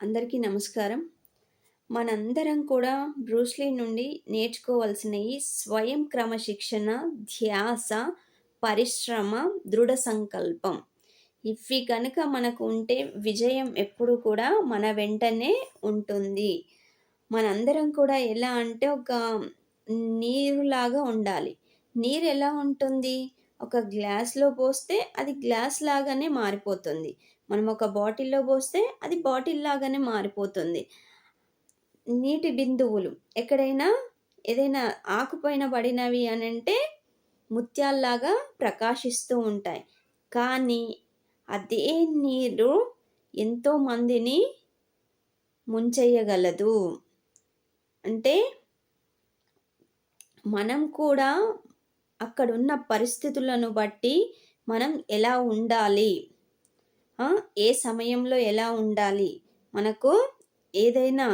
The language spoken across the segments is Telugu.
అందరికీ నమస్కారం. మనందరం కూడా బ్రూస్లీ నుండి నేర్చుకోవాల్సినయి స్వయం క్రమశిక్షణ, ధ్యాస, పరిశ్రమ, దృఢ సంకల్పం. ఇవి గనుక మనకు ఉంటే విజయం ఎప్పుడు కూడా మన వెంటనే ఉంటుంది. మనందరం కూడా ఎలా అంటే ఒక నీరులాగా ఉండాలి. నీరు ఎలా ఉంటుంది? ఒక గ్లాస్‌లో పోస్తే అది గ్లాస్ లాగానే మారిపోతుంది. మనం ఒక బాటిల్‌లో పోస్తే అది బాటిల్ లాగానే మారిపోతుంది. నీటి బిందువులు ఎక్కడైనా ఏదైనా ఆకుపైన పడినవి అనంటే ముత్యాల్లాగా ప్రకాశిస్తూ ఉంటాయి. కానీ అదే నీరు ఎంతో మందిని ముంచెయ్యగలదు. అంటే మనం కూడా అక్కడున్న పరిస్థితులను బట్టి మనం ఎలా ఉండాలి? ఏ సమయంలో ఎలా ఉండాలి? మనకు ఏదైనా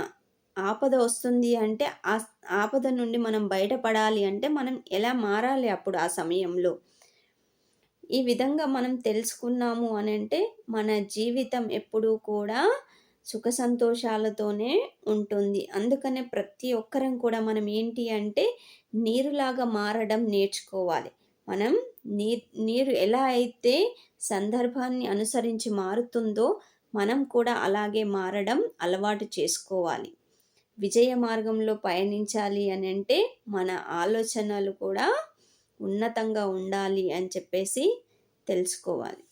ఆపద వస్తుంది అంటే, ఆపద నుండి మనం బయటపడాలి అంటే, మనం ఎలా మారాలి అప్పుడు ఆ సమయంలో? ఈ విధంగా మనం తెలుసుకున్నాము అనంటే, మన జీవితం ఎప్పుడూ కూడా సుఖ సంతోషాలతోనే ఉంటుంది. అందుకనే ప్రతి ఒక్కరం కూడా మనం ఏంటి అంటే, నీరులాగా మారడం నేర్చుకోవాలి. మనం నీరు ఎలా అయితే సందర్భాన్ని అనుసరించి మారుతుందో, మనం కూడా అలాగే మారడం అలవాటు చేసుకోవాలి. విజయ మార్గంలో పయనించాలి అనంటే, మన ఆలోచనలు కూడా ఉన్నతంగా ఉండాలి అని చెప్పేసి తెలుసుకోవాలి.